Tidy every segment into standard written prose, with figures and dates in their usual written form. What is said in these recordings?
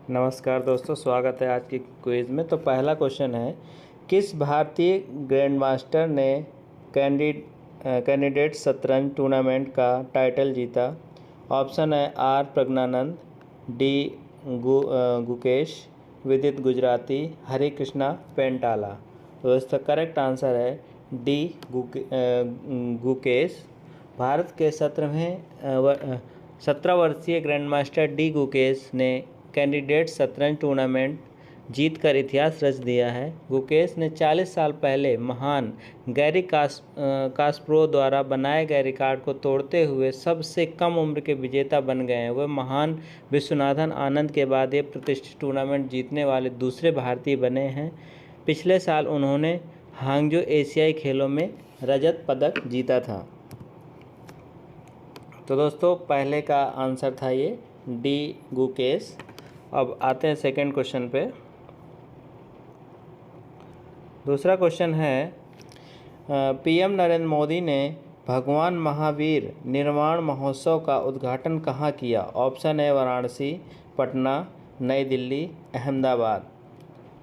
नमस्कार दोस्तों, स्वागत है आज की क्विज़ में। तो पहला क्वेश्चन है, किस भारतीय ग्रैंडमास्टर ने कैंडिडेट शतरंज टूर्नामेंट का टाइटल जीता? ऑप्शन है आर प्रज्ञानंद, डी गुकेश, विदित गुजराती, हरे कृष्णा पेंटाला। तो इसका करेक्ट आंसर है डी गुकेश। भारत के 17 वर्षीय ग्रैंडमास्टर डी गुकेश ने कैंडिडेट शतरंज टूर्नामेंट जीतकर इतिहास रच दिया है। गुकेश ने 40 साल पहले महान गैरी कास्परोव द्वारा बनाए गए रिकॉर्ड को तोड़ते हुए सबसे कम उम्र के विजेता बन गए हैं। वह महान विश्वनाथन आनंद के बाद ये प्रतिष्ठित टूर्नामेंट जीतने वाले दूसरे भारतीय बने हैं। पिछले साल उन्होंने हांगजो एशियाई खेलों में रजत पदक जीता था। तो दोस्तों, पहले का आंसर था ये डी गुकेश। अब आते हैं सेकंड क्वेश्चन पे। दूसरा क्वेश्चन है, पीएम नरेंद्र मोदी ने भगवान महावीर निर्वाण महोत्सव का उद्घाटन कहाँ किया? ऑप्शन है वाराणसी, पटना, नई दिल्ली, अहमदाबाद।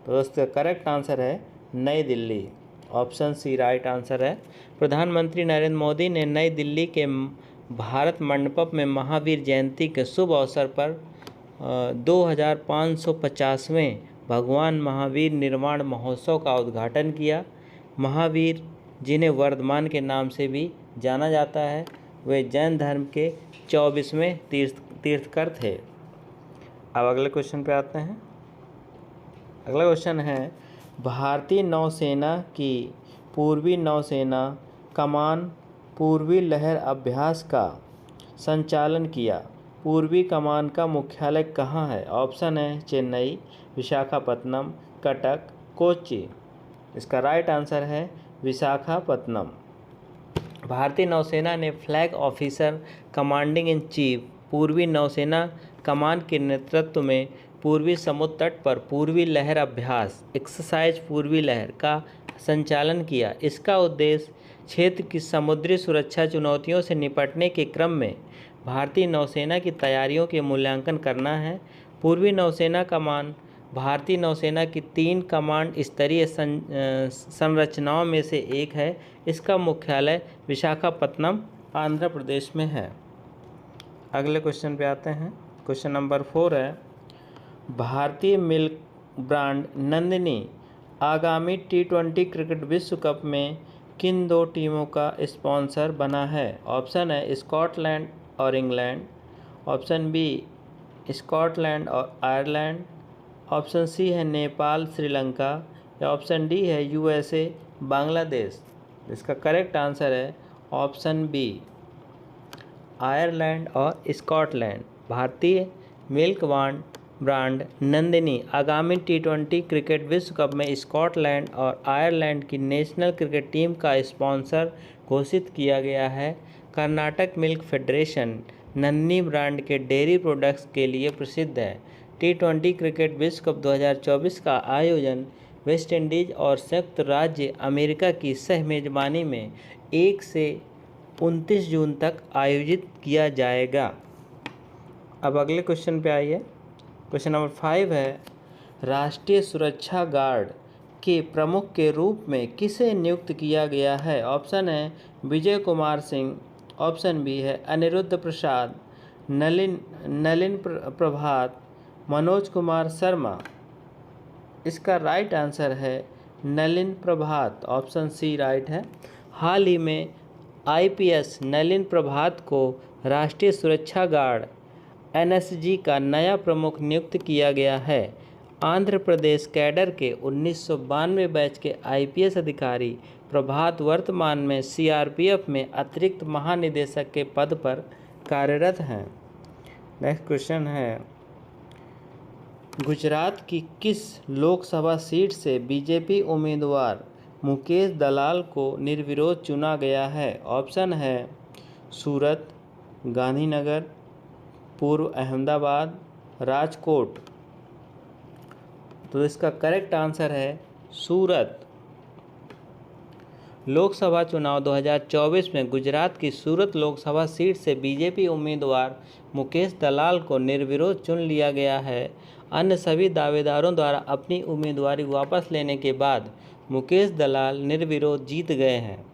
तो दोस्तों, करेक्ट आंसर है Nai Delhi. Option C right answer है। प्रधानमंत्री नरेंद्र मोदी ने नई दिल्ली के भारत मंडपम में महावीर जयंती के शुभ अवसर पर 2550वें भगवान महावीर निर्वाण महोत्सव का उद्घाटन किया। महावीर, जिन्हें वर्धमान के नाम से भी जाना जाता है, वे जैन धर्म के 24वें तीर्थकर थे। अब अगले क्वेश्चन पे आते हैं। अगला क्वेश्चन है, भारतीय नौसेना की पूर्वी नौसेना कमान पूर्वी लहर अभ्यास का संचालन किया। पूर्वी कमान का मुख्यालय कहाँ है? ऑप्शन है चेन्नई, विशाखापत्तनम, कटक, कोच्चि। इसका राइट आंसर है विशाखापत्तनम। भारतीय नौसेना ने flag officer commanding in chief पूर्वी नौसेना कमान के नेतृत्व में पूर्वी समुद्र तट पर पूर्वी लहर अभ्यास एक्सरसाइज पूर्वी लहर का संचालन किया। इसका उद्देश्य क्षेत्र की समुद्री सुरक्षा चुनौतियों से निपटने के क्रम में भारतीय नौसेना की तैयारियों के मूल्यांकन करना है। पूर्वी नौसेना कमान भारतीय नौसेना की 3 कमांड स्तरीय संरचनाओं में से एक है। इसका मुख्यालय विशाखापत्तनम, आंध्र प्रदेश में है। अगले क्वेश्चन पे आते हैं। क्वेश्चन नंबर 4 है, भारतीय मिल्क ब्रांड नंदिनी आगामी T20 क्रिकेट विश्व कप में किन 2 टीमों का स्पॉन्सर बना है? ऑप्शन है स्कॉटलैंड और इंग्लैंड, ऑप्शन बी स्कॉटलैंड और आयरलैंड, ऑप्शन सी है नेपाल श्रीलंका, या ऑप्शन डी है USA बांग्लादेश। इसका करेक्ट आंसर है ऑप्शन बी आयरलैंड और स्कॉटलैंड। भारतीय मिल्क ब्रांड नंदिनी आगामी T20 क्रिकेट विश्व कप में स्कॉटलैंड और आयरलैंड की नेशनल क्रिकेट टीम का स्पॉन्सर घोषित किया गया है। कर्नाटक मिल्क फेडरेशन नन्नी ब्रांड के डेयरी प्रोडक्ट्स के लिए प्रसिद्ध है। T20 क्रिकेट विश्व कप 2024 का आयोजन वेस्ट इंडीज़ और संयुक्त राज्य अमेरिका की सह मेजबानी में 1 से 29 जून तक आयोजित किया जाएगा। अब अगले क्वेश्चन पे आइए। क्वेश्चन नंबर 5 है, राष्ट्रीय सुरक्षा गार्ड के प्रमुख के रूप में किसे नियुक्त किया गया है? ऑप्शन है विजय कुमार सिंह, ऑप्शन बी है अनिरुद्ध प्रसाद, नलिन प्रभात, मनोज कुमार शर्मा। इसका राइट आंसर है नलिन प्रभात। ऑप्शन सी राइट है। हाल ही में IPS नलिन प्रभात को राष्ट्रीय सुरक्षा गार्ड NSG का नया प्रमुख नियुक्त किया गया है। आंध्र प्रदेश कैडर के 1992 बैच के IPS अधिकारी प्रभात वर्तमान में CRPF में अतिरिक्त महानिदेशक के पद पर कार्यरत हैं। नेक्स्ट क्वेश्चन है, गुजरात की किस लोकसभा सीट से बीजेपी उम्मीदवार मुकेश दलाल को निर्विरोध चुना गया है? ऑप्शन है सूरत, गांधीनगर, पूर्व अहमदाबाद, राजकोट। तो इसका करेक्ट आंसर है सूरत। लोकसभा चुनाव 2024 में गुजरात की सूरत लोकसभा सीट से बीजेपी उम्मीदवार मुकेश दलाल को निर्विरोध चुन लिया गया है। अन्य सभी दावेदारों द्वारा अपनी उम्मीदवारी वापस लेने के बाद मुकेश दलाल निर्विरोध जीत गए हैं।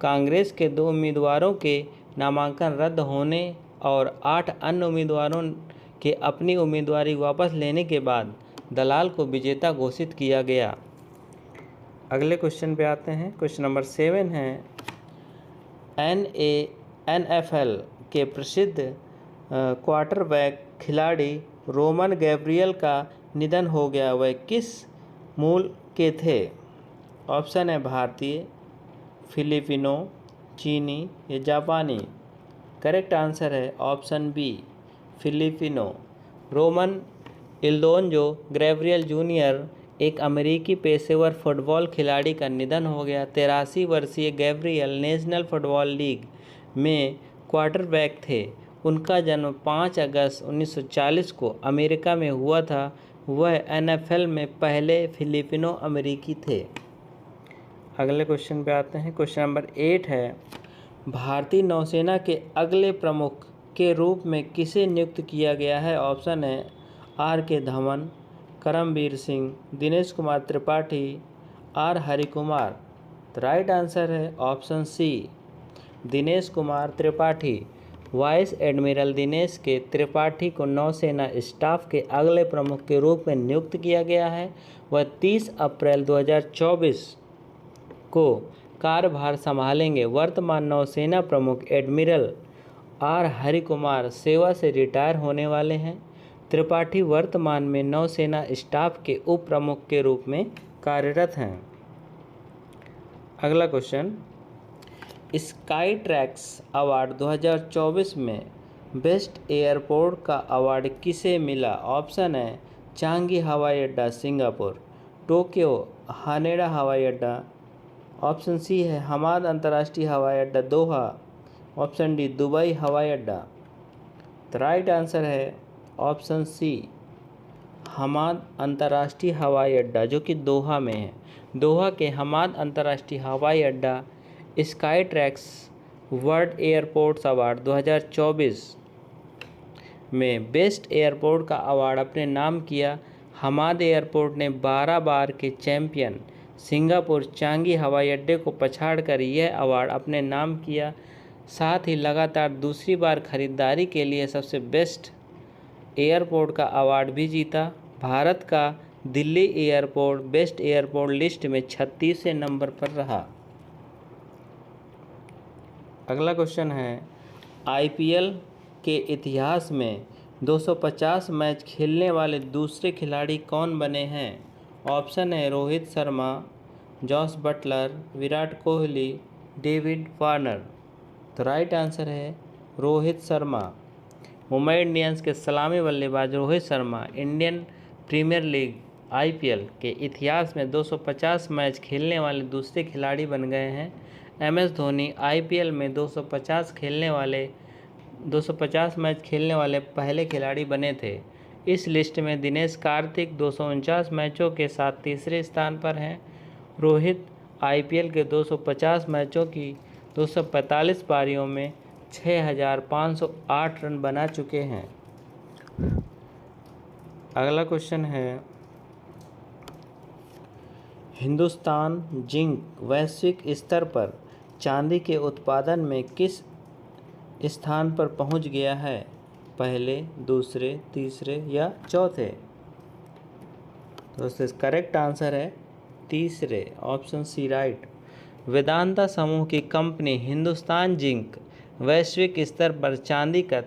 कांग्रेस के 2 उम्मीदवारों के नामांकन रद्द होने और 8 अन्य उम्मीदवारों के अपनी उम्मीदवारी वापस लेने के बाद दलाल को विजेता घोषित किया गया। अगले क्वेश्चन पे आते हैं। क्वेश्चन नंबर 7 है, NFL के प्रसिद्ध क्वार्टरबैक खिलाड़ी रोमन गैब्रियल का निधन हो गया। वह किस मूल के थे? ऑप्शन है भारतीय, फिलिपिनो, चीनी या जापानी। करेक्ट आंसर है ऑप्शन बी, फिलिपिनो। रोमन इल्दोंजो गैब्रियल जूनियर एक अमेरिकी पेशेवर फुटबॉल खिलाड़ी का निधन हो गया। 83 वर्षीय गैब्रियल नेशनल फुटबॉल लीग में क्वार्टरबैक थे। उनका जन्म 5 अगस्त 1940 को अमेरिका में हुआ था। वह NFL में पहले फिलिपिनो अमेरिकी थे। अगले क्वेश्चन पे आते हैं। क्वेश्चन नंबर 8 है, भारतीय नौसेना के अगले प्रमुख के रूप में किसे नियुक्त किया गया है? ऑप्शन है RK धवन, करमबीर सिंह, दिनेश कुमार त्रिपाठी, R हरिकुमार। तो राइट आंसर है option C, Dinesh Kumar Tripathi. Vice admiral Dinesh K Tripathi को नौसेना स्टाफ के अगले प्रमुख के रूप में नियुक्त किया गया है। वह 30 अप्रैल 2024 को कार्यभार संभालेंगे। वर्तमान नौसेना प्रमुख एडमिरल R हरिकुमार सेवा से रिटायर होने वाले हैं। त्रिपाठी वर्तमान में नौसेना स्टाफ के उप प्रमुख के रूप में कार्यरत हैं। अगला क्वेश्चन, स्काई ट्रैक्स अवार्ड 2024 में बेस्ट एयरपोर्ट का अवार्ड किसे मिला? ऑप्शन है चांगी हवाई अड्डा सिंगापुर, टोक्यो हानेडा हवाई अड्डा। ऑप्शन सी है हमाद अंतर्राष्ट्रीय हवाई अड्डा दोहा। ऑप्शन डी दुबई हवाई अड्डा। तो राइट आंसर है ऑप्शन सी, हमाद अंतर्राष्ट्रीय हवाई अड्डा, जो कि दोहा में है। दोहा के हमाद अंतर्राष्ट्रीय हवाई अड्डा sky tracks world airports award 2024 में बेस्ट एयरपोर्ट का अवार्ड अपने नाम किया। हमाद एयरपोर्ट ने 12 बार के चैंपियन सिंगापुर चांगी हवाई अड्डे को पछाड़कर यह अवार्ड अपने नाम किया। साथ ही लगातार दूसरी बार खरीदारी के लिए सबसे बेस्ट एयरपोर्ट का अवार्ड भी जीता। भारत का Delhi airport best airport list में 36वें नंबर पर रहा। अगला क्वेश्चन है, IPL के इतिहास में 250 मैच खेलने वाले दूसरे खिलाड़ी कौन बने हैं? ऑप्शन है Rohit Sharma, Jos Buttler, Virat Kohli, David Warner. तो राइट आंसर है रोहित शर्मा। मुंबई इंडियंस के सलामी बल्लेबाज Rohit Sharma Indian Premier League IPL के इतिहास में 250 मैच खेलने वाले दूसरे खिलाड़ी बन गए हैं। MS धोनी IPL में 250 मैच खेलने वाले पहले खिलाड़ी बने थे। इस लिस्ट में दिनेश कार्तिक 249 मैचों के साथ तीसरे स्थान पर हैं। रोहित IPL के 250 मैचों की 245 पारियों में 6,508 रन बना चुके हैं। अगला क्वेश्चन है, हिंदुस्तान जिंक वैश्विक स्तर पर चांदी के उत्पादन में किस स्थान पर पहुंच गया है? पहले, दूसरे, तीसरे या चौथे? दोस्तों करेक्ट आंसर है तीसरे, ऑप्शन सी राइट। वेदांता समूह की कंपनी हिंदुस्तान जिंक वैश्विक स्तर पर चांदी का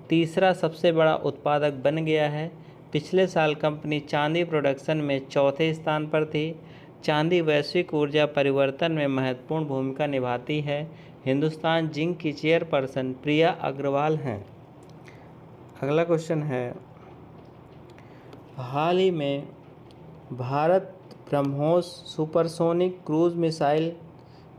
तीसरा सबसे बड़ा उत्पादक बन गया है। पिछले साल कंपनी चांदी प्रोडक्शन में चौथे स्थान पर थी। चांदी वैश्विक ऊर्जा परिवर्तन में महत्वपूर्ण भूमिका निभाती है। हिंदुस्तान जिंक की चेयरपर्सन प्रिया अग्रवाल हैं। अगला क्वेश्चन है, हाल ही में Bharat BrahMos supersonic cruise missile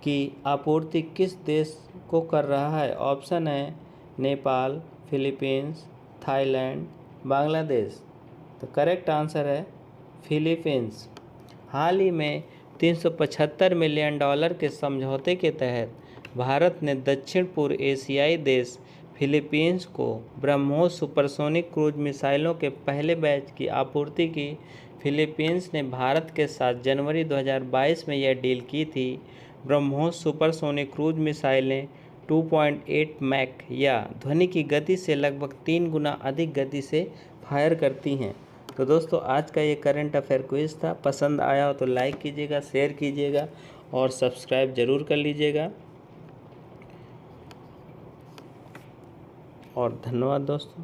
की आपूर्ति किस देश को कर रहा है? ऑप्शन है नेपाल, फिलीपींस, थाईलैंड, बांग्लादेश। तो करेक्ट आंसर है फिलीपींस। हाल ही में $375 मिलियन के समझौते के तहत भारत ने दक्षिण पूर्व एशियाई देश फिलीपींस को ब्रह्मोस सुपरसोनिक क्रूज मिसाइलों के पहले बैच की आपूर्ति की। फिलीपींस ने भारत के साथ जनवरी 2022 में यह डील की थी। ब्रह्मोस सुपरसोनिक क्रूज मिसाइलें 2.8 मैक या ध्वनि की गति से लगभग 3 गुना अधिक गति से फायर करती हैं। तो दोस्तों, आज का ये करंट अफेयर क्विज था। पसंद आया हो तो लाइक कीजिएगा, शेयर कीजिएगा और सब्सक्राइब ज़रूर कर लीजिएगा। और धन्यवाद दोस्तों।